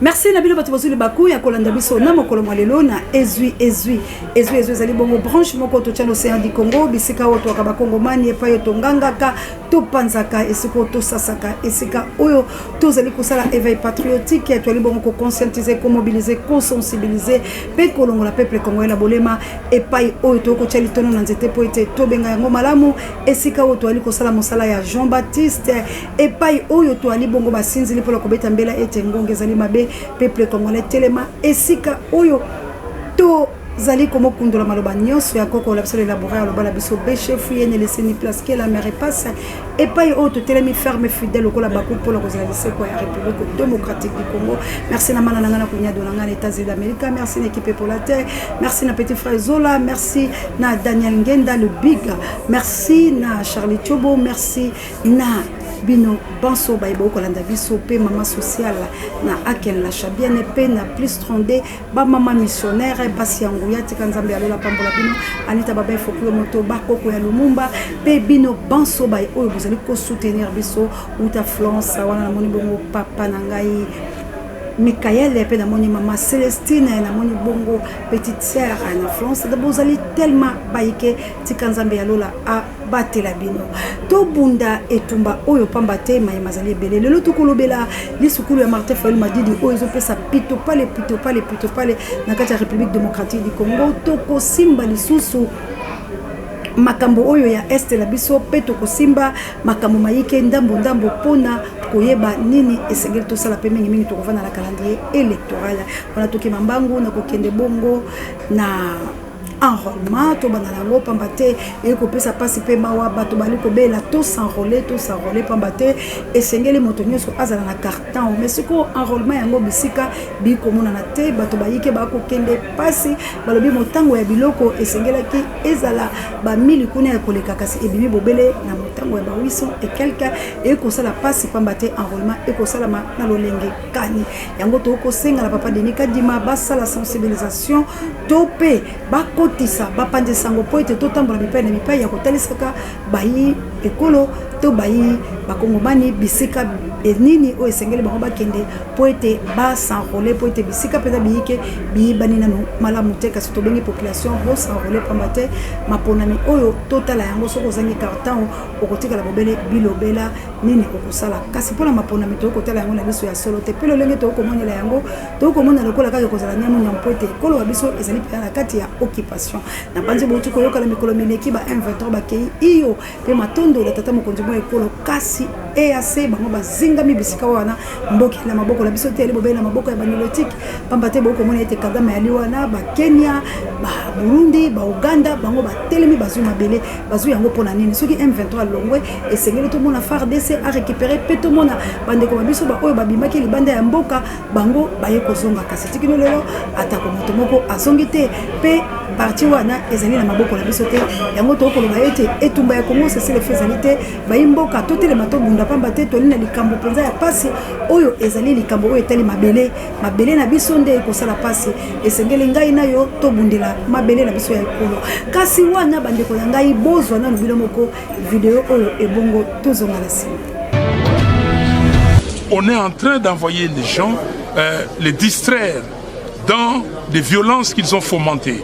Merci Nabilo Batobozuli Bakou ya kolanda biso na mokolo mwalelo na ezui ezali bongo branche moko to tchano océan du Congo bisika oto akaba Kongomani epa yo tongangaka to panzaka esiko to sasaka esika oyo tozali kosala éveil patriotique ya to ali bongo ko conscientiser ko mobiliser ko sensibiliser pe kolongola peuple congolais na bolema epai oyo to ko tchali tono na nzete po ete to benga yango malamu esika oyo to ali kosala mosala ya Jean Baptiste epai oyo to ali bongo basinzili po la kobeta mbela ete ngonge zali mabe peuple congolais telema esika oyo to zali komo kundula maloba nyonso ya koko la biso élaborer aloba la biso be chef yene laisser ni place que la mer passe et pas yo to telemi ferme fidèle ko la baku pour la cause ko ya République démocratique du Congo. Merci na manana na kunya do na États-Unis d'Amérique, merci na équipe pour la terre, merci na petit frère Zola, merci na Daniel Ngenda le big, merci na Charlie Chobo, merci na Bino Banso Baibo Kolanda Biso P maman sociale na Aken la Chabienne P na plus 32 ba maman missionnaire Basi Anguya Tikanzambe alola pambola Bino Anita Baba Fokuyo Moto Bakoko ya Lumumba P Bino Banso Bai oyo vous allez ko soutenir biso uta Florence wana na moni bongo papa na ngai Michael et na moni maman Célestine na moni bongo petite sœur na France de bozali tellement baike Tikanzambe alola a batela bino to bunda etumba oyo pamba te mazali belé lelo tukolobela lisukulu ya Martin Fayulu Madidi oyo ezopesa pito pale na kati ya République démocratique du Congo to ko simba lisusu makambo oyo ya este la biso peto ko simba makambo mayike ndambo pona koyeba nini esengeli to sala pe mingi to kovana la calendrier électoral wana toki mambangu na kokende bongo na enrôlement to banana ngo pambate e ko pesa pasi pe mawa bato bali ko bela to s'enrôler pambate esengeli moto nyonso azala na carton mais siko enrôlement yango bisika bi komona na te bato bayike ba ko kende pasi balobi motango ya biloko esengelaki ezala ba 1000 kuna ya koleka kasi ebimi bobele na motango ya ba 800 et quelque e ko sala pasi pambate enrôlement e ko sala na lolenge kani yango to ko senga la papa Denis Kadima basala sensibilisation to pe ba tisa bapande sango po ete totambola mipai na mipai ya kotalisaka bayi ekolo to bayi bakongomani bisika enini o esengeli bango bakende po ete ba s'enrôler po ete bisika peza biyike biyibani nanu malamu te kasi tobengi population bo s'enrôler pambate maponami oyo totala yango soko ozangi carton okotikala bobele bilobela nini okosala kasi mpona maponami tokotala yango na biso ya solo te pe lolenge tokomonela yango tokomona lokola kaka kozala nyamu po ete ekolo wa biso ezali mpe na kati ya occupation na banzi bouti koyokala mikolo mileki ba 23 bakei iyo pe matondo la tata mokonzi mo ekolo kasi EAC bango bazingami bisika wana mboki na maboko la biso te ali bobela maboko ya banilotique pambate boko mona ete Kagame ali wana ba Kenya ba Burundi ba Uganda bango ba telemi bazu mabele bazu yango pona nini soki M23 longwe esengeli to mona FARDC a récupérer peto mona bande ko biso ba oyo babimaki libanda ya mboka bango baye kozonga kasi tikino lelo atako moto moko azongi te pe parti wana ezali na maboko la biso te yango to ko loba ete etumba ya Congo c'est le faisalité bayi mboka to tele mato bunda pamba te to lina likambo penza ya pasi oyo ezali likambo oyo etali mabele na biso nde ko sala pasi esengeli ngai na yo to bundela mabele na biso ya ekolo kasi wana bande ko ngai bozwa na lubilo moko vidéo oyo ebongo tozonga la sima. On est en train d'envoyer les gens, les distraire dans des violences qu'ils ont fomentées,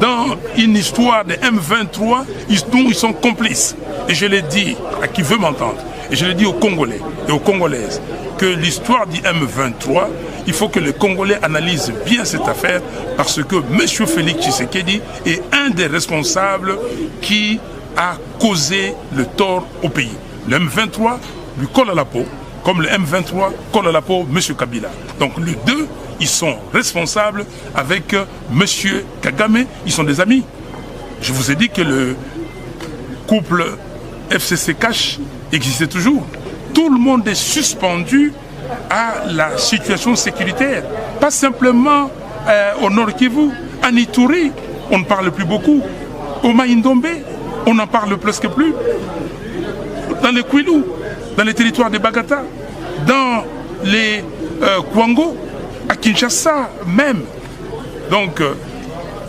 dans une histoire de M23 dont ils sont complices. Et je l'ai dit à qui veut m'entendre, et je l'ai dit aux Congolais et aux Congolaises, que l'histoire du M23, il faut que les Congolais analysent bien cette affaire, parce que M. Félix Tshisekedi est un des responsables qui a causé le tort au pays. Le M23 lui colle à la peau, comme le M23 colle à la peau M. Kabila. Donc les deux, ils sont responsables avec M. Kagame, ils sont des amis. Je vous ai dit que le couple FCC Cash existait toujours. Tout le monde est suspendu à la situation sécuritaire. Pas simplement au Nord Kivu, à Ituri, on ne parle plus beaucoup. Au Maïndombe, on n'en parle presque plus. Dans les Kwilu, dans les territoires de Bagata, dans les Kwango, à Kinshasa même. Donc,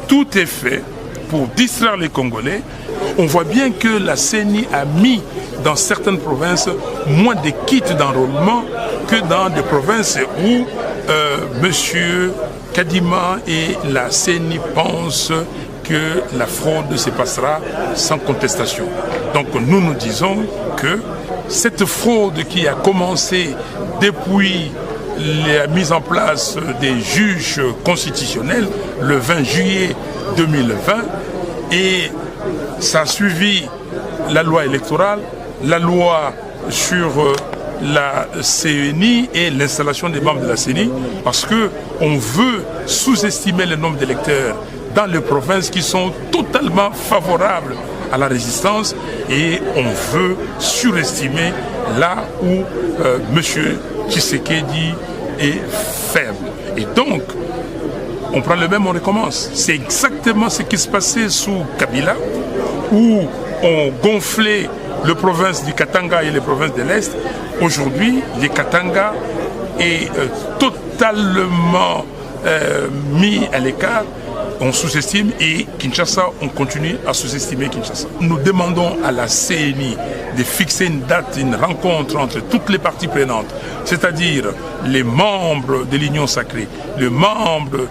tout est fait pour distraire les Congolais. On voit bien que la CENI a mis dans certaines provinces moins de kits d'enrôlement que dans des provinces où Monsieur Kadima et la CENI pensent que la fraude se passera sans contestation. Donc nous nous disons que cette fraude qui a commencé depuis la mise en place des juges constitutionnels le 20 juillet 2020 et ça a suivi la loi électorale, la loi sur la CENI et l'installation des membres de la CENI parce qu'on veut sous-estimer le nombre d'électeurs dans les provinces qui sont totalement favorables à la résistance et on veut surestimer là où M. Tshisekedi est faible. Et donc, on prend le même, on recommence. C'est exactement ce qui se passait sous Kabila, où on gonflait les provinces du Katanga et les provinces de l'Est. Aujourd'hui, le Katanga est totalement mis à l'écart. On sous-estime et Kinshasa, on continue à sous-estimer Kinshasa. Nous demandons à la CENI de fixer une date, une rencontre entre toutes les parties prenantes, c'est-à-dire les membres de l'Union sacrée, les membres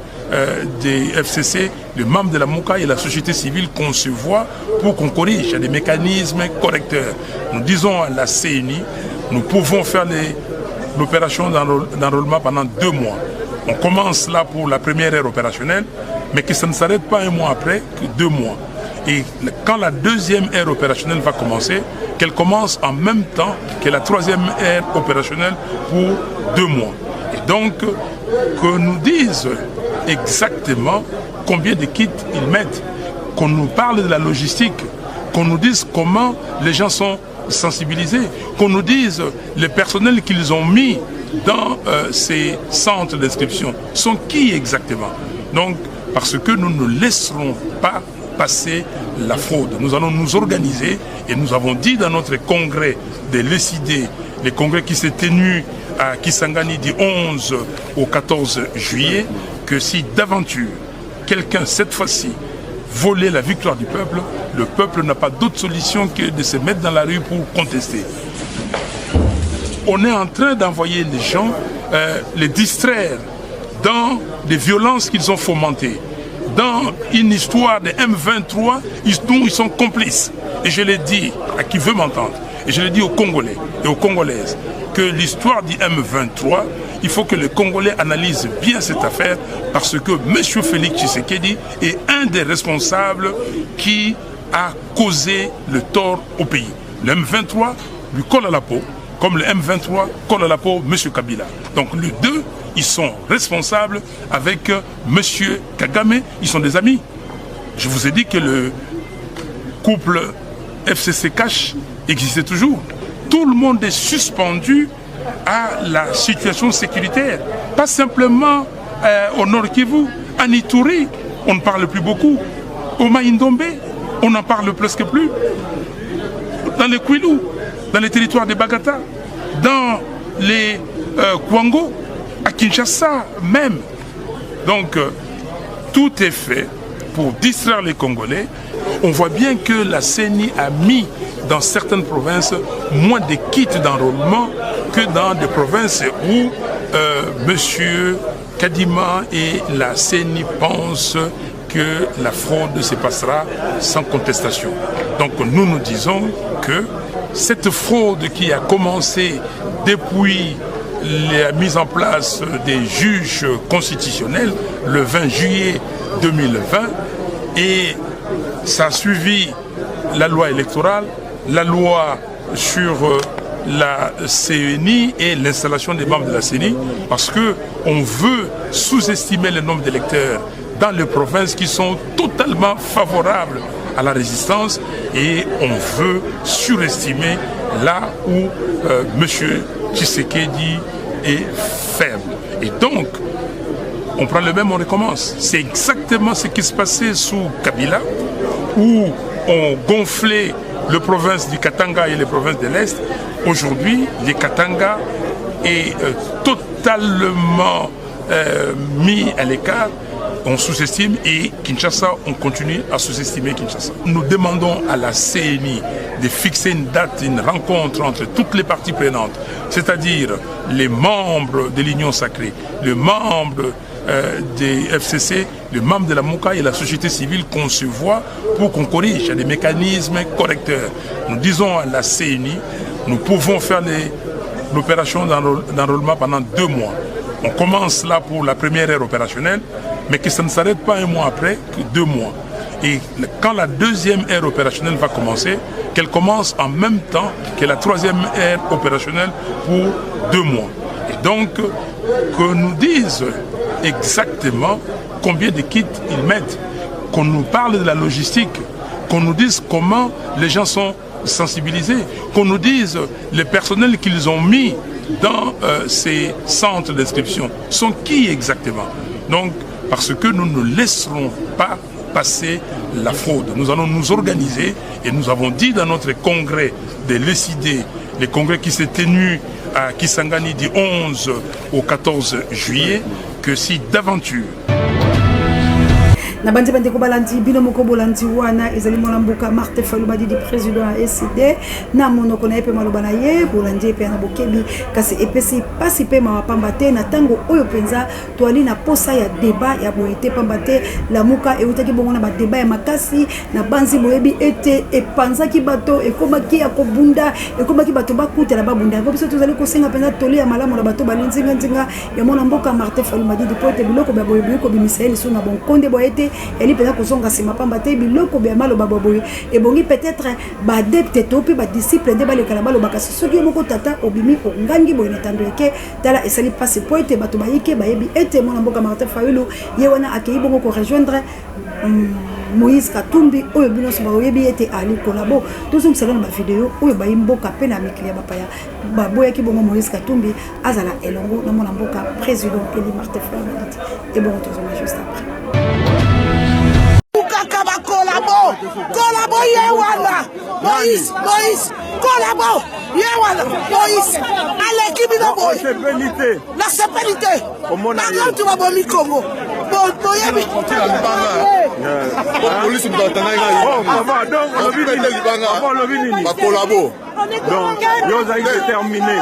des FCC, les membres de la MOCA et la société civile qu'on se voit pour qu'on corrige des mécanismes correcteurs. Nous disons à la CENI, nous pouvons faire l'opération d'enrôlement pendant 2 mois. On commence là pour la première ère opérationnelle, mais que ça ne s'arrête pas 1 mois après, que 2 mois. Et quand la deuxième ère opérationnelle va commencer, qu'elle commence en même temps que la troisième ère opérationnelle pour 2 mois. Et donc, que nous disent exactement combien de kits ils mettent, qu'on nous parle de la logistique, qu'on nous dise comment les gens sont sensibilisés, qu'on nous dise les personnels qu'ils ont mis dans ces centres d'inscription sont qui exactement. Donc, parce que nous ne laisserons pas passer la fraude. Nous allons nous organiser et nous avons dit dans notre congrès de l'ECID, le congrès qui s'est tenu à Kisangani du 11 au 14 juillet, que si d'aventure quelqu'un cette fois-ci volait la victoire du peuple, le peuple n'a pas d'autre solution que de se mettre dans la rue pour contester. On est en train d'envoyer les gens, les distraire dans des violences qu'ils ont fomentées, dans une histoire de M23 dont ils sont complices. Et je l'ai dit à qui veut m'entendre, et je l'ai dit aux Congolais et aux Congolaises, que l'histoire du M23, il faut que les Congolais analysent bien cette affaire parce que M. Félix Tshisekedi est un des responsables qui a causé le tort au pays. Le M23 lui colle à la peau, comme le M23 colle à la peau M. Kabila. Donc les deux, ils sont responsables avec M. Kagame, ils sont des amis. Je vous ai dit que le couple FCC-Cash existait toujours. Tout le monde est suspendu à la situation sécuritaire. Pas simplement au Nord Kivu, à Ituri, on ne parle plus beaucoup. Au Maïndombe, on n'en parle presque plus. Dans les Kwilu, dans les territoires de Bagata, dans les Kwango, à Kinshasa même. Donc, tout est fait pour distraire les Congolais. On voit bien que la CENI a mis dans certaines provinces moins de kits d'enrôlement que dans des provinces où M. Kadima et la CENI pensent que la fraude se passera sans contestation. Donc nous nous disons que cette fraude qui a commencé depuis la mise en place des juges constitutionnels le 20 juillet 2020 et ça a suivi la loi électorale, la loi sur la CENI et l'installation des membres de la CENI parce qu'on veut sous-estimer le nombre d'électeurs dans les provinces qui sont totalement favorables à la résistance et on veut surestimer là où M. Tshisekedi est faible. Et donc, on prend le même, on recommence. C'est exactement ce qui se passait sous Kabila, où on gonflait les provinces du Katanga et les provinces de l'Est. Aujourd'hui, le Katanga est totalement mis à l'écart. on sous-estime et Kinshasa, on continue à sous-estimer Kinshasa. Nous demandons à la CNI de fixer une date, une rencontre entre toutes les parties prenantes, c'est-à-dire les membres de l'Union sacrée, les membres des FCC, les membres de la MOCA et la société civile, qu'on se voit pour qu'on corrige. Il y a des mécanismes correcteurs. Nous disons à la CNI, nous pouvons faire l'opération d'enrôlement pendant 2 mois. On commence là pour la première ère opérationnelle, mais que ça ne s'arrête pas un mois après, que 2 mois. Et quand la deuxième ère opérationnelle va commencer, qu'elle commence en même temps que la troisième ère opérationnelle pour 2 mois. Et donc, que nous disent exactement combien de kits ils mettent, qu'on nous parle de la logistique, qu'on nous dise comment les gens sont sensibilisés, qu'on nous dise les personnels qu'ils ont mis dans ces centres d'inscription sont qui exactement. Donc, parce que nous ne laisserons pas passer la fraude. Nous allons nous organiser et nous avons dit dans notre congrès de l'ECID, le congrès qui s'est tenu à Kisangani du 11 au 14 juillet, que si d'aventure na bandi bandeko balandi bino moko bolandi wana ezali mwana mboka Martin Fayulu Madidi président ya ECD na monoko na epe maloba na ye bolandi epe na bokebi kasi epesi pasi pe mapamba te na tango oyo penza toali na posa ya débat ya boyete pamba te la muka eutaki bongo na ba débat ya makasi na banzi boyebi ete epanzaki bato ekomaki ya kobunda ekomaki bato bakuta na babunda ngo biso tozali kosenga penza toli ya malamu na bato balinzinga nzinga ya mwana mboka Martin Fayulu Madidi po ete biloko ba boyebi ko bimisaeli so na bon konde boyete eli pena kozonga sima pamba te biloko bya maloba boboye ebongi peut-être ba adepte to pe ba disciple de balekala baloba kasi soki moko tata obimi ongangi boye netando eke tala esali passe po ete bato bayike bayebi ete mwana mboka Martin Fayulu ye wana akei bongo ko rejoindre Moïse Katumbi oyo bino so bayebi ete ali kolabo tozong sala na ba vidéo oyo bayimboka pe na mikili ya bapaya baboya ki bongo Moïse Katumbi azala elongo na mwana mboka président Eli Martin Fayulu et bon tozong juste après Collabo Yewana Moïse collabo Yewana Moïse à l'équipe de Boy la sécurité maintenant tu vas bomi Congo boyebi police donc collabo donc yo avez déterminé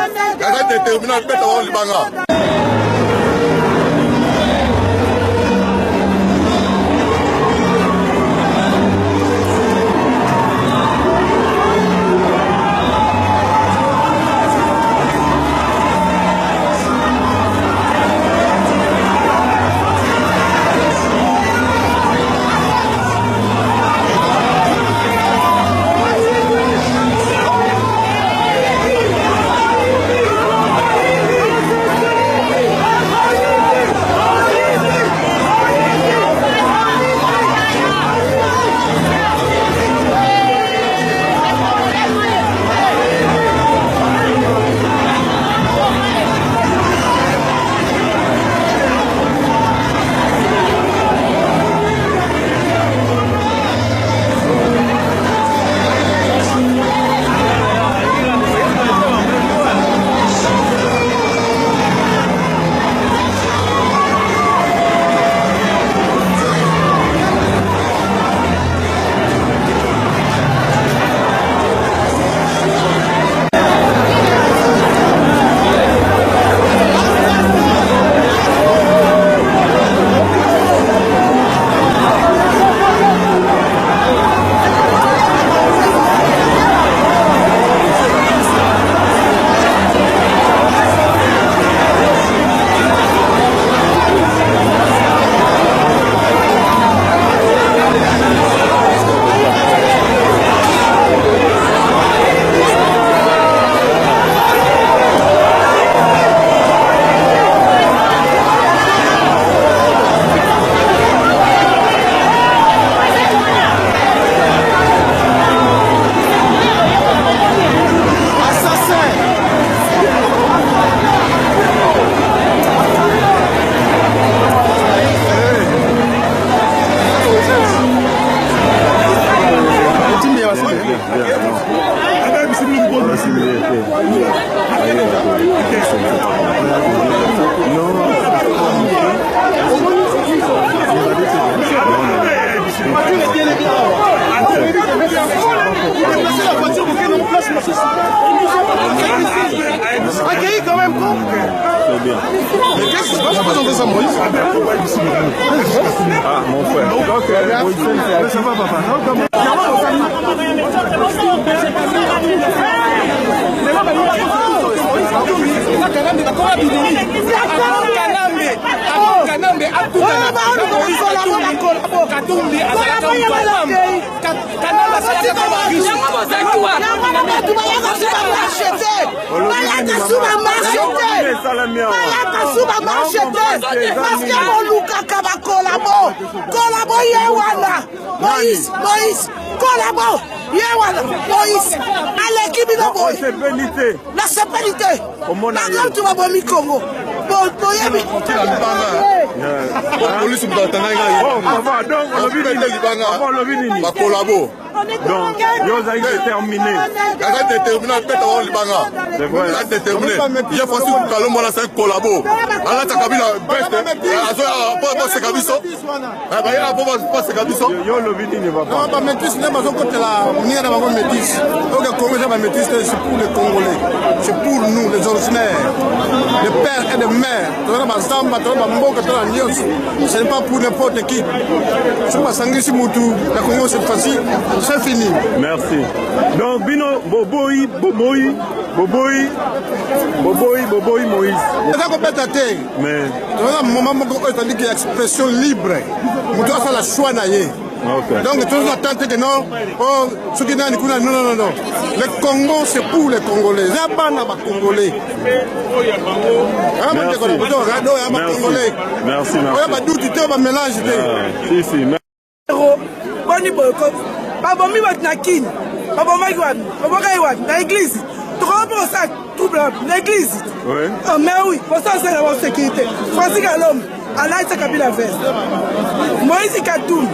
bien. Mais qu'est-ce qui se passe? Pourquoi on fait ça, Moïse? Ah, mon frère. Ok, ça va, papa. Moïse, collabo, Moïse, à l'équipe de Moïse. La sécurité. Maintenant, tu vas voir mi Congo. Donc, vous avez déterminé. C'est vrai. déterminé. Il y a facile que Kalombo là c'est un collabo. Allah ta kabila bête. Pas c'est kabiso. Ah bah il a pas c'est kabiso. Yo le vini ne va pas. Non, pas métis, n'est pas côté là. On y a d'abord métis. Donc Congo c'est pas métis, c'est pour les Congolais. C'est pour nous les originaires. Les pères et les mères. Toi na Zamba, toi na Mboka, toi na Nyos. Ce n'est pas pour n'importe qui. C'est pas Sangisi Moutou. La Congo c'est facile. C'est fini. Merci. Donc Bino Boboy Moïse. C'est ça qu'on peut t'attendre. Mais tu vois, moment où on dit qu'il y a expression libre. On doit faire la choix naïe. okay. Donc tout le monde attend que non. Oh, ceux qui n'ont non. Le Congo c'est pour les Congolais. C'est pas les Congolais. Merci. On va douter, on va mélanger. Si. Boni boycott. Babomi bat na kin. Baboma iwan. Baboka iwan na église. Tu comprends ça trouble na église. Oui. Oh mais oui, pour ça c'est la sécurité. Francis Kalom, Alain Kabila veste. Moïse Katoum.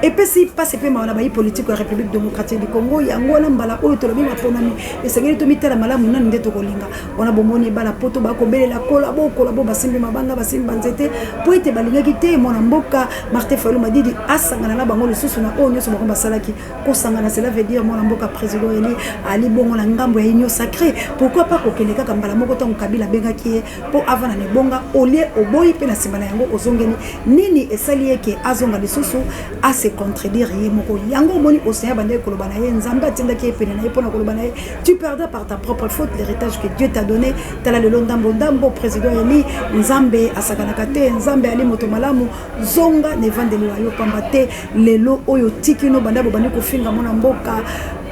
Et puis si passe pe ma na politique de la République démocratique du Congo ya ngona mbala oyo to lobi maponami esengeli to mitela malamu nani ndeto kolinga ona bomoni bala poto ba kobelela kolabo basimbi mabanga basimbi banzete po ete balingaki te mona mboka Martin Fayulu Madidi asangana na bango lisusu na oyo nyoso bakomba salaki ko sangana cela veut dire mona mboka président Eli ali bongo na ngambo ya union sacrée pourquoi pas kokeleka kambala moko tango Kabila bengaki po avana ne bonga olie oboyi pe na simana yango ozongeni nini esali yeke azonga lisusu ase contredire yemoko yango moni océan bande koloba na ye nzamba atinda ki epene na ye pona koloba na ye tu perdras par ta propre faute l'héritage que Dieu t'a donné tala le ndambo président Eli nzambe asakanaka te nzambe ali moto malamu zonga ne vandeli wa yo pamba te lelo oyo tikino banda bobani kofinga mona mboka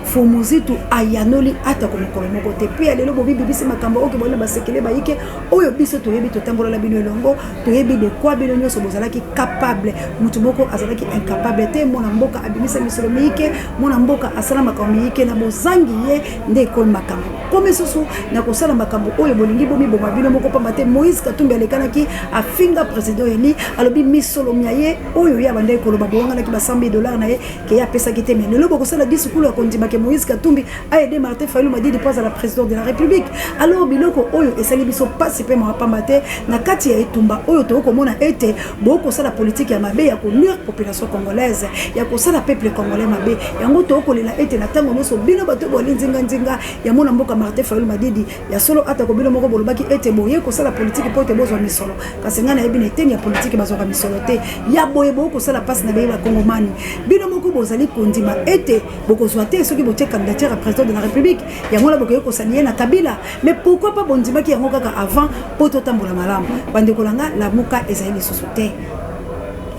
Fumuzitu ayanoli ata komokolo moko te pe lelo bobi bibisi makambo oke bona basekele bayike oyo biso toyebi totambola la bino elongo toyebi de quoi bino nyoso bozalaki capable mutu moko azalaki incapable te mona mboka abimisa misolo miyike mona mboka asala makambo miyike na bozangi ye nde ko makambo comme soso na kosala makambo oyo bolingi bomi boma bino moko pamba te Moïse Katumbi alekanaki afinga président Eli alobi misolo miaye oyo ya bande koloba bonga na ki ba $100 na ye ke ya pesa ki te mais lelo bokosala discours ya kondima Moïse Katumbi a aidé Martin Fayulu Madidi pour la présidente de la République. Alors biloko oyo esali biso passe pe ma pambate na kati ya etumba oyo to komona ete boko sala politique ya mabe ya ko nuire population congolaise ya ko sala peuple congolais mabe yango to kolela ete na tango noso bino bato bolinzinga nzinga ya mona mboka Martin Fayulu Madidi ya solo ata ko bino moko bolobaki ete boye ko sala politique po te bozwa misolo kasi ngana yebi na eteni ya politique bazwa misolo te ya boye boko sala passe na be ba kongomani bino moko bozali kondima ete boko zwa te soki candidature à président de la République yango la bokoyo ko sanier na Kabila mais pourquoi pas bondima ki yango kaka avant poto tambola malamu bande kolanga la muka ezali société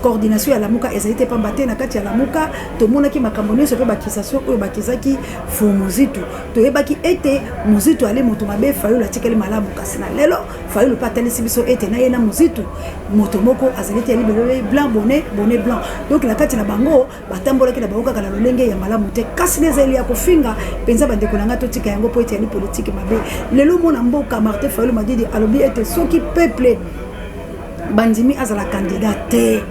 coordination ya la muka ezali pas mbaté na kati ya la muka to monaki makambo nyonso pe bakisation oyo bakizaki fu muzitu to yebaki ete muzitu ale moto mabe Fayulu atikeli malamu kasi na lelo Fayulu patalisi biso ete na yena muzitu moto moko azali te libelo blanc bonnet blanc donc la kati na bango batambola ki na baoka kala lolenge ya malamu te kasi nezeli ya kofinga penza bande kolanga to tika yango po ete ali politique mabe lelo mona mboka Martin Fayulu Madidi alobi ete soki peuple bandimi azala candidat te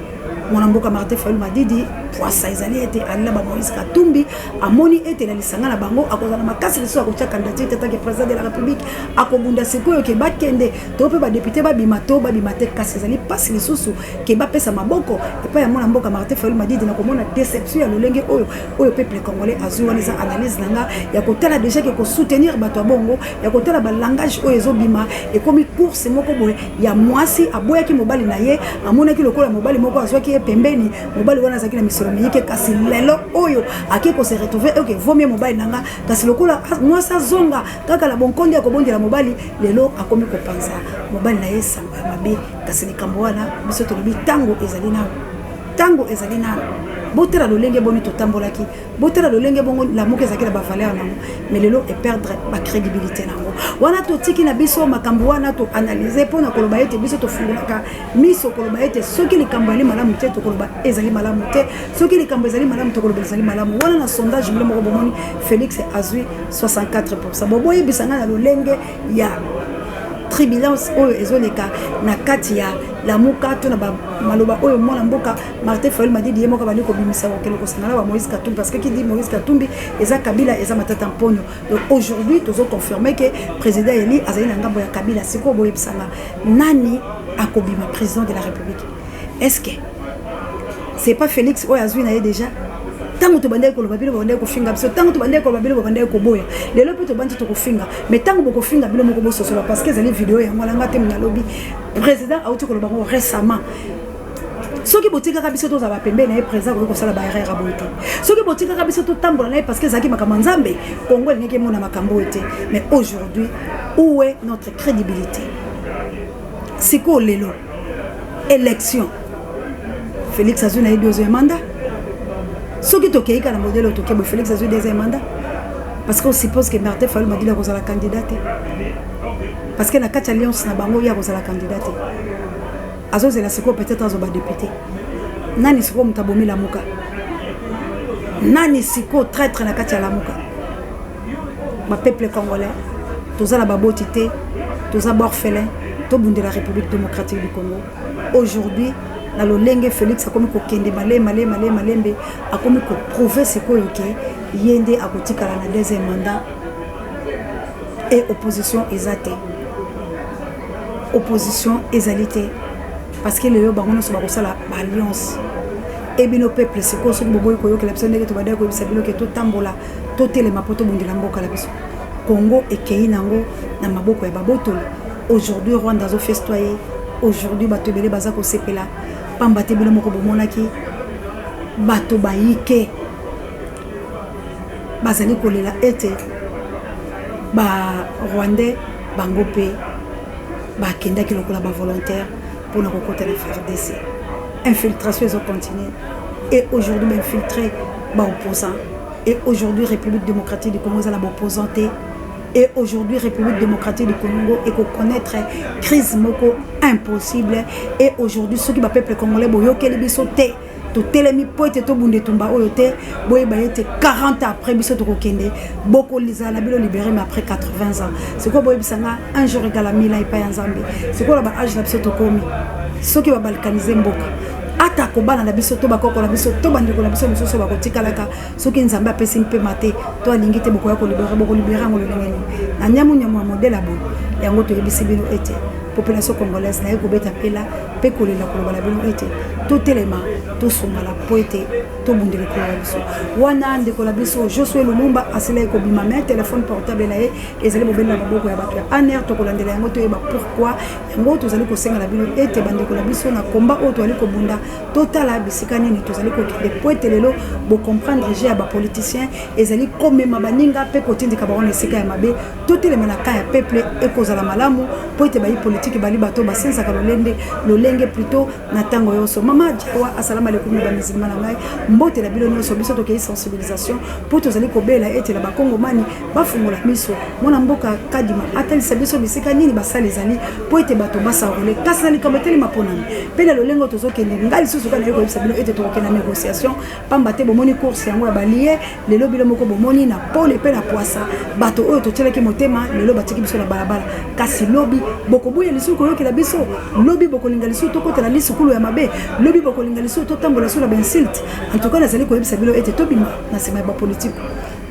Mon amboka Martin Fayulu Madidi poisa ezali ete alina ba Moïse Katumbi amoni ete na lisanga na bango akozana makasi liso akotia candidature tant que président de la République akobunda sikoyo ke bakende to pe ba député ba bimato ba bimate kasi ezali pasi lisusu ke ba pesa maboko et pas ya mona mboka Martin Fayulu Madidi na komona déception ya lolenge oyo peuple congolais azui wana eza analyse nanga ya kotala déjà ke ko soutenir bato bongo ya kotala ba langage oyo ezobima et comme course moko boye ya mwasi aboyaki mobali na ye amonaki lokola mobali moko azwaki ye pembeni mobali wana azaki na misolo miyike kasi lelo oyo ake ko se retrouver ok vomie mobali nanga kasi lokola mwasi azonga kaka la bonkondi ya kobondela mobali lelo akomi kopanza mobali na ye samba mabe kasi likambo wana biso tolobi tango ezali na botela lolenge boni totambolaki botela lolenge bongo la moke ezaki na ba valeur nango mais lelo et perdre ba crédibilité nango wana totiki na biso makambo wana to analyser pona koloba ete biso to fungulaka miso koloba ete soki likambo ali malamu te to koloba ezali malamu te soki likambo ezali malamu to koloba ezali malamu wana na sondage bile moko bomoni Félix azui 64% bobo yebisanga na lolenge ya tribulance oyo ezoleka na kati ya la muka to na ba maloba oyo mona mboka Martin Fayulu Madidi yemo ka bali ko bimisa okelo ko sangala ba Moïse Katumbi parce que qui dit Moïse Katumbi eza Kabila eza matata mponyo. Donc aujourd'hui tozo confirmer que président Eli azali na ngambo ya Kabila siko boye bisanga nani akobima président de la République. Est-ce que c'est pas Félix oyo azui na ye déjà tango to bandai ko lobabilo bandai ko finga biso tango to bandai ko lobabilo bandai ko boya lelo pe to bandi to ko finga mais tango boko finga bilo moko bo sosola parce que zali vidéo ya ngala ngate na lobby président auti ko lobango récemment soki botika ka biso to za ba pembe na président ko sala ba erreur abote soki botika ka biso to tambola na parce que zaki makama nzambe Congo ngeke mona makambo ete mais aujourd'hui où est notre crédibilité c'est quoi lelo élection Félix Azou na deuxième mandat. Ce qui est le modèle de Félix Azou deuxième mandat. Parce qu'on suppose que Martin Fayulu Madidi est la candidate. Parce que la 4 alliances na bango ya la candidate. Azou c'est la seco peut-être azo ba député. Nani siko mutabomi la muka. Nani siko traître na 4 la muka. Ma peuple congolais, tous la babotité, tous à orphelin, tout le monde de la République démocratique du Congo. Aujourd'hui, na lolenge Félix akomi ko kende malembe akomi ko prouver ce ko yoke yende akotika la deuxième mandat et opposition ezate opposition ezalité parce que le bangono so bakosala alliance et bino peuple c'est ko so boboy ko yoke la personne que to badai ko bisabilo ke to tambola to telema poto bundila mboka la biso Congo et kei nango na maboko ya babotolo aujourd'hui Rwanda zo festoyer aujourd'hui bato belé bazako sepela pambate bilo moko bomonaki bato baike bazali kolela ete ba Rwandais bango pe ba kendaki lokola ba volontaire pour na kokota la FARDC infiltration ils ont continué et aujourd'hui infiltré ba opposants et aujourd'hui République démocratique du Congo za la opposante et aujourd'hui République démocratique du Congo et qu'on connaître crise moko impossible et aujourd'hui ceux qui ba peuple congolais boyoke biso te to telemi poete to bunde tumba oyo te boye ba yete 40 ans après biso to kokende boko liza la bilo libéré mais après 80 ans c'est quoi boye bisanga un jour égal à 1000 ans et pas en Zambie c'est quoi la ba âge la biso to komi ceux qui va balkaniser mboka ata kobana na biso to bakoko na biso to bandeko na biso mososo bakotikalaka soki nzambe apesi mpe mate to alingi te boko ya kolibéra ngolo lengeni na nyamu modèle abo yango to yebisi bino ete population congolaise na ekobeta pela pe kolela koloba na bino ete tout élément tout songala poete to bundele ko biso wana ndeko la biso Josué Lumumba asila ko bima mais téléphone portable na ye ezali bobela maboko ya bato ya aner to kolandela yango to yeba pourquoi yango to zali ko senga la bino ete bandeko la biso na combat auto ali ko bunda total bisika nini to zali ko de poete lelo bo comprendre j'ai ba politicien ezali comme mabaninga pe ko tindika ba on sika ya mabe tout élément na ka ya peuple e ko zala malamu poete ba politique bali bato ba sensa ka lolenge plutôt na tango yoso mama diwa assalamu alaikum ba musulman ngai mbote la bilo nyonso biso to ke sensibilisation pour to zali ko bela ete la ba kongomani ba fungola miso mona mboka kadima atali sabiso bisika nini ba sale zali poete bato basarole kasi na likambo telema ponami pe na lolengo tozokende ngali susu kana yeko yebisa bino ete tokokende na négociation pamba te bomoni course yango ya balie lelo bilo moko bomoni na pole pe na poisa bato oyo totielaki motema lelo batiki biso na balabala kasi lobi bokobuya lisusu koyokela biso lobi bokolinga lisusu tokotela lisukulu ya mabe lobi bokolinga lisusu totambola sur la bensilt en tout cas nazali koyebisa bino ete tobima na sema ya bapolitike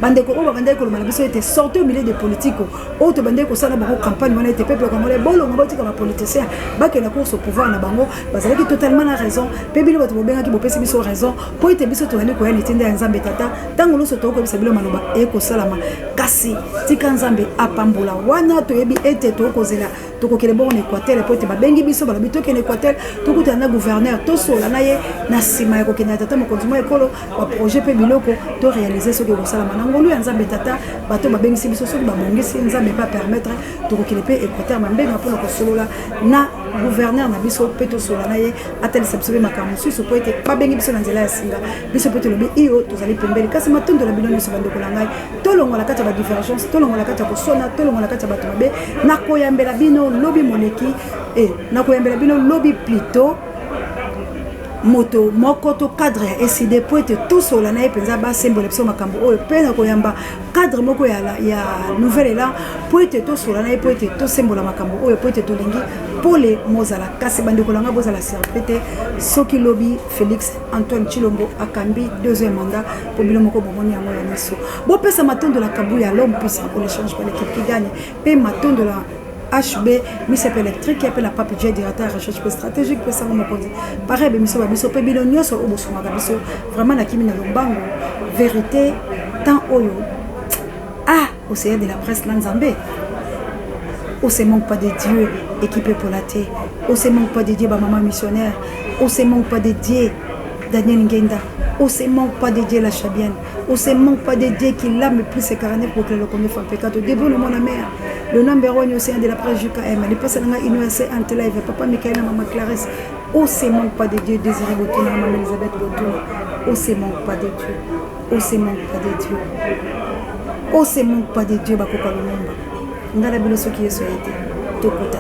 bandeko oyo bakandaki kolobana biso ete sorti au milieu des politiques oyo tobandeki kosala bango campagne wana ete peuple congolais bolongo botika bapoliticien bakenda course au pouvoir na bango bazalaki totalement na raison mpe bino bato bobengaki bopesi biso raison mpo ete biso tozali koya litinde ya nzambe tata ntango nyonso tokoyebisa bino maloba ekosalama kasi tika nzambe apambola wana toyebi ete tokozela tokokele bongo na Équateur po ete babengi biso balobi tokende Équateur tokutana na gouverneur tosola na ye na nsima ya kokende ya tata mokonzi mwa ekolo baprojet mpe biloko toréalize soki ekosalama na ngolu ya nzambe tata bato babengisi biso soki babongisi nzambe pa permettre tokokele mpe Équateur mambenga mpona kosolola na gouverneur na biso mpe tosola na ye atalisa biso mpe makambo mosusu po ete babengi biso na nzela ya singa biso mpe tolobi iyo tozali pembeni kasi matondola bino nyonso bandeko na ngai tolongola kati ya badivergence tolongola kati ya kosona tolongola kati ya bato mabe nakoyambela bino lobi moleki nakoyambela bino lobi plutôt moto moko to cadre ya SID po ete tosola na ye mpenza basembola biso makambo oyo mpe na koyamba cadre moko ya nouvelle élan po ete tosola na ye po ete tosembola makambo oyo po ete tolingi pole mozala kasi bandeko na nga bozala serpe te soki lobi Félix Antoine Tshilombo akambi 2e mandat po bino moko bomoni yango ya miso bopesa matondo la kabu ya l'homme puissant on ne change pas l'équipe qui gagne pe matondo la HB mise électrique qui appelle la pape J directeur recherche stratégique pe sango mokonzi pareil be miso ba biso pe bino nyonso o bosoma ka biso vraiment na kimi na lombango vérité tant oyo au Seigneur de la presse Nzambe on se manque pas de Dieu équipé pour la terre on se manque pas de Dieu ba maman missionnaire on se manque pas de Dieu Daniel Ngenda on se manque pas de Dieu la Chabienne on se manque pas de Dieu qui l'âme plus ses carnets pour que le connaît fait pécat au début le monde la mère le numéro 1 au sein de la presse JKM les personnes nga innocent entre live papa Michael et maman Clarisse on se manque pas de Dieu Désiré Botuna maman Elisabeth Botuna on se manque pas de Dieu on se manque pas de Dieu on se manque pas de Dieu bakoka lumumba ngala bilo soki yeso été tokota